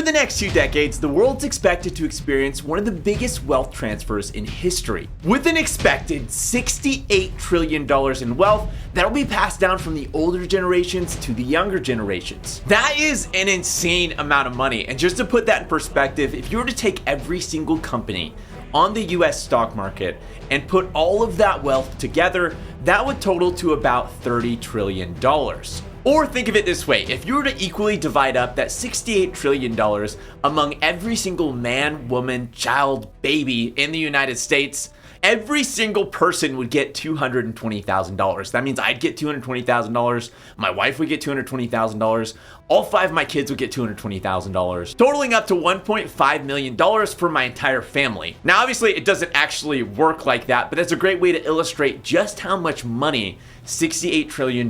Over the next 2 decades, the world's expected to experience one of the biggest wealth transfers in history, with an expected $68 trillion in wealth that'll be passed down from the older generations to the younger generations. That is an insane amount of money, and just to put that in perspective, if you were to take every single company on the US stock market and put all of that wealth together, that would total to about $30 trillion. Or think of it this way, if you were to equally divide up that $68 trillion among every single man, woman, child, baby in the United States, every single person would get $220,000. That means I'd get $220,000, my wife would get $220,000, all 5 of my kids would get $220,000, totaling up to $1.5 million for my entire family. Now, obviously, it doesn't actually work like that, but that's a great way to illustrate just how much money $68 trillion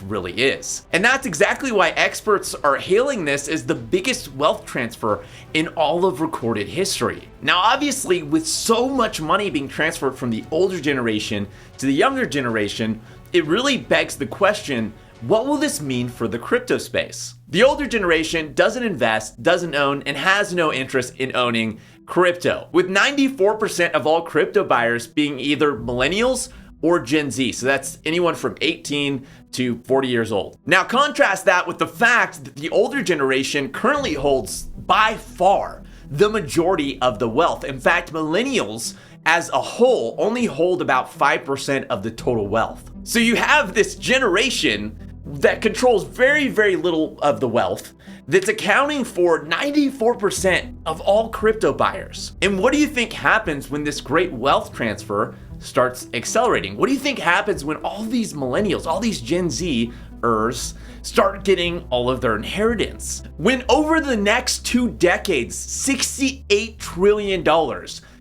really is. And that's exactly why experts are hailing this as the biggest wealth transfer in all of recorded history. Now, obviously, with so much money being transferred from the older generation to the younger generation, it really begs the question, what will this mean for the crypto space? The older generation doesn't invest, doesn't own, and has no interest in owning crypto, with 94% of all crypto buyers being either millennials or Gen Z. So that's anyone from 18 to 40 years old. Now contrast that with the fact that the older generation currently holds by far the majority of the wealth. In fact, millennials as a whole only hold about 5% of the total wealth. So you have this generation that controls very, very little of the wealth that's accounting for 94% of all crypto buyers. And what do you think happens when this great wealth transfer starts accelerating? What do you think happens when all these millennials, all these Gen Z-ers start getting all of their inheritance? When over the next 2 decades, $68 trillion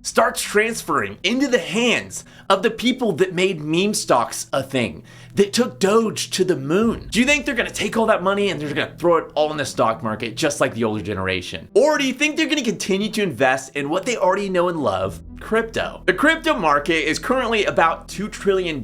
starts transferring into the hands of the people that made meme stocks a thing, that took Doge to the moon. Do you think they're gonna take all that money and they're gonna throw it all in the stock market just like the older generation? Or do you think they're gonna continue to invest in what they already know and love, crypto? The crypto market is currently about $2 trillion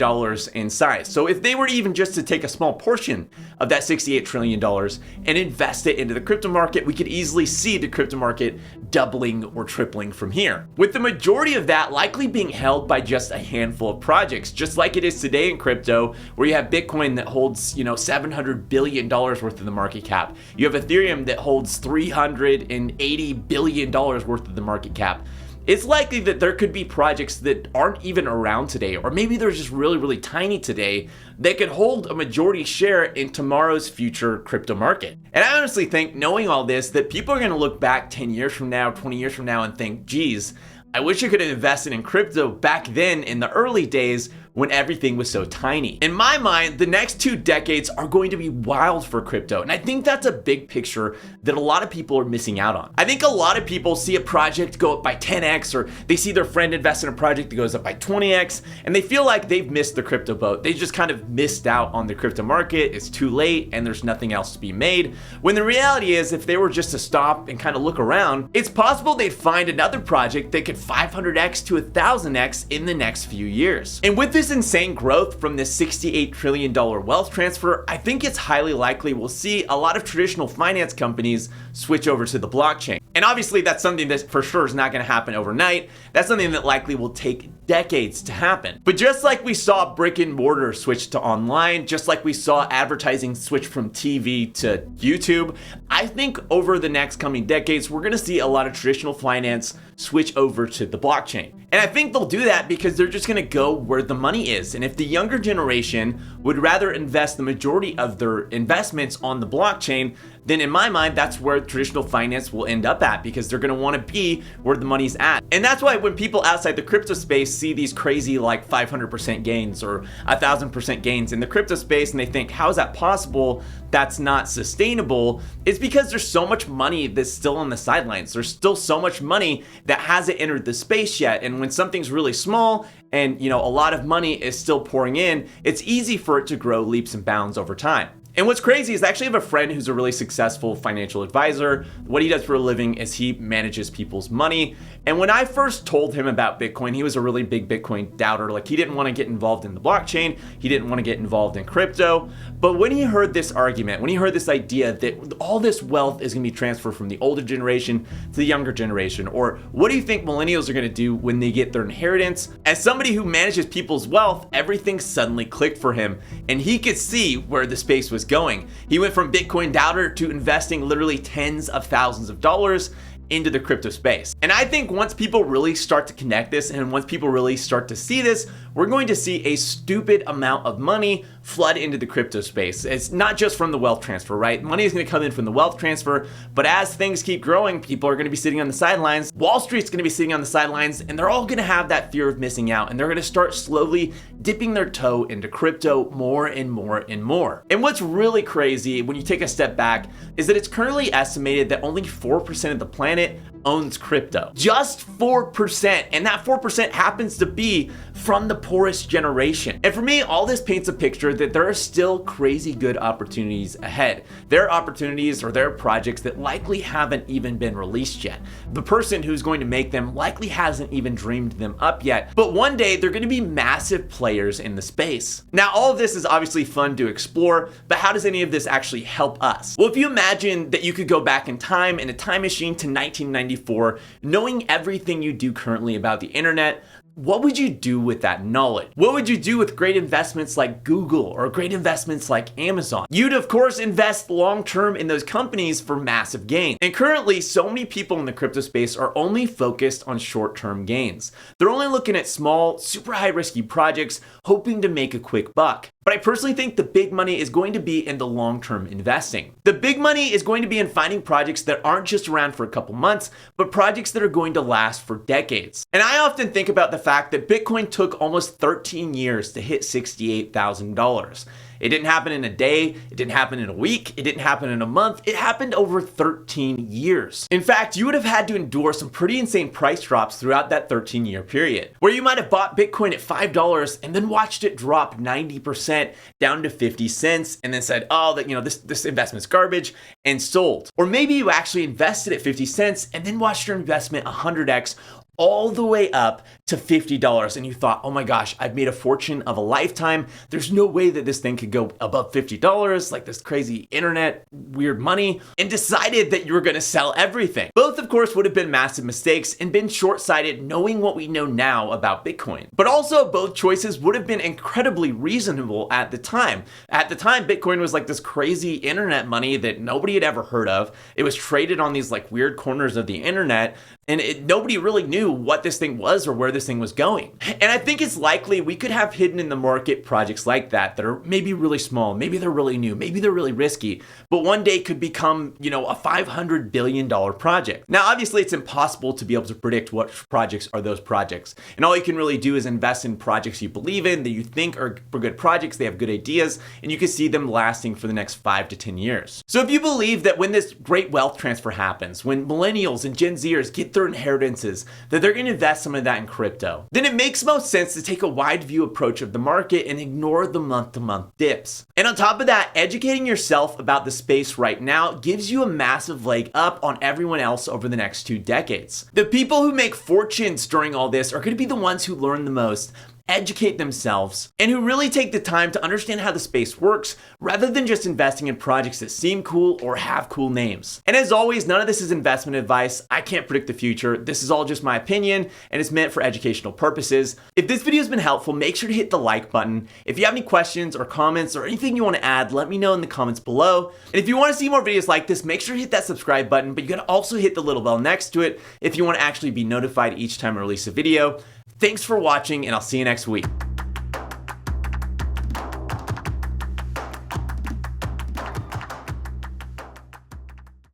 in size. So if they were even just to take a small portion of that $68 trillion and invest it into the crypto market, we could easily see the crypto market doubling or tripling from here, with the majority of that likely being held by just a handful of projects, just like it is today in crypto, where you have Bitcoin that holds, $700 billion worth of the market cap. You have Ethereum that holds $380 billion worth of the market cap. It's likely that there could be projects that aren't even around today, or maybe they're just really, really tiny today, that could hold a majority share in tomorrow's future crypto market. And I honestly think, knowing all this, that people are gonna look back 10 years from now, 20 years from now and think, geez, I wish I could have invested in crypto back then in the early days when everything was so tiny. In my mind, the next 2 decades are going to be wild for crypto. And I think that's a big picture that a lot of people are missing out on. I think a lot of people see a project go up by 10x, or they see their friend invest in a project that goes up by 20x, and they feel like they've missed the crypto boat. They just kind of missed out on the crypto market. It's too late and there's nothing else to be made. When the reality is, if they were just to stop and kind of look around, it's possible they'd find another project that could 500x to 1000x in the next few years. And with this insane growth from this $68 trillion wealth transfer, I think it's highly likely we'll see a lot of traditional finance companies switch over to the blockchain. And obviously that's something that for sure is not going to happen overnight. That's something that likely will take decades to happen. But just like we saw brick and mortar switch to online, just like we saw advertising switch from TV to YouTube, I think over the next coming decades, we're going to see a lot of traditional finance switch over to the blockchain. And I think they'll do that because they're just going to go where the money is. And if the younger generation would rather invest the majority of their investments on the blockchain, then in my mind, that's where traditional finance will end up at, because they're going to want to be where the money's at. And that's why when people outside the crypto space see these crazy like 500% gains or 1000% gains in the crypto space, and they think, how is that possible? That's not sustainable. It's because there's so much money that's still on the sidelines. There's still so much money that hasn't entered the space yet. And when something's really small and a lot of money is still pouring in, it's easy for it to grow leaps and bounds over time. And what's crazy is I actually have a friend who's a really successful financial advisor. What he does for a living is he manages people's money. And when I first told him about Bitcoin, he was a really big Bitcoin doubter. Like, he didn't want to get involved in the blockchain. He didn't want to get involved in crypto. But when he heard this argument, when he heard this idea that all this wealth is going to be transferred from the older generation to the younger generation, or what do you think millennials are going to do when they get their inheritance? As somebody who manages people's wealth, everything suddenly clicked for him, and he could see where the space was going. He went from Bitcoin doubter to investing literally tens of thousands of dollars into the crypto space. And I think once people really start to connect this, and once people really start to see this, we're going to see a stupid amount of money flood into the crypto space. It's not just from the wealth transfer, right? Money is going to come in from the wealth transfer, but as things keep growing, people are going to be sitting on the sidelines. Wall Street's going to be sitting on the sidelines, and they're all going to have that fear of missing out, and they're going to start slowly dipping their toe into crypto more and more and more. And what's really crazy when you take a step back is that it's currently estimated that only 4% of the planet owns crypto. Just 4%, and that 4% happens to be from the poorest generation. And for me, all this paints a picture that there are still crazy good opportunities ahead. There are opportunities, or there are projects that likely haven't even been released yet. The person who's going to make them likely hasn't even dreamed them up yet, but one day they're going to be massive players in the space. Now, all of this is obviously fun to explore, but how does any of this actually help us? Well, if you imagine that you could go back in time in a time machine to 1994, knowing everything you do currently about the internet, what would you do with that knowledge? What would you do with great investments like Google or great investments like Amazon? You'd of course invest long-term in those companies for massive gains. And currently, so many people in the crypto space are only focused on short-term gains. They're only looking at small, super high risky projects, hoping to make a quick buck. But I personally think the big money is going to be in the long-term investing. The big money is going to be in finding projects that aren't just around for a couple months, but projects that are going to last for decades. And I often think about the fact that Bitcoin took almost 13 years to hit $68,000. It didn't happen in a day, it didn't happen in a week, it didn't happen in a month, it happened over 13 years. In fact, you would have had to endure some pretty insane price drops throughout that 13-year period, where you might have bought Bitcoin at $5 and then watched it drop 90% down to 50 cents and then said, oh, this investment's garbage, and sold. Or maybe you actually invested at 50 cents and then watched your investment 100x all the way up to $50, and you thought, oh my gosh, I've made a fortune of a lifetime. There's no way that this thing could go above $50, like this crazy internet weird money, and decided that you were gonna sell everything. Both, of course, would have been massive mistakes and been short-sighted knowing what we know now about Bitcoin. But also, both choices would have been incredibly reasonable at the time. At the time, Bitcoin was like this crazy internet money that nobody had ever heard of. It was traded on these like weird corners of the internet, and nobody really knew what this thing was or where this thing was going. And I think it's likely we could have hidden in the market projects like that are maybe really small, maybe they're really new, maybe they're really risky, but one day could become, a $500 billion project. Now, obviously, it's impossible to be able to predict what projects are those projects. And all you can really do is invest in projects you believe in, that you think are good projects, they have good ideas, and you can see them lasting for the next 5 to 10 years. So if you believe that when this great wealth transfer happens, when millennials and Gen Zers get their inheritances, that they're going to invest some of that in crypto, then it makes most sense to take a wide view approach of the market and ignore the month-to-month dips. And on top of that, educating yourself about the space right now gives you a massive leg up on everyone else over the next 2 decades. The people who make fortunes during all this are going to be the ones who learn the most, educate themselves, and who really take the time to understand how the space works rather than just investing in projects that seem cool or have cool names. And as always, none of this is investment advice. I can't predict the future. This is all just my opinion, and it's meant for educational purposes. If this video has been helpful, make sure to hit the like button. If you have any questions or comments or anything you want to add, let me know in the comments below. And if you want to see more videos like this, make sure to hit that subscribe button, but you gotta also hit the little bell next to it if you want to actually be notified each time I release a video. Thanks for watching, and I'll see you next week.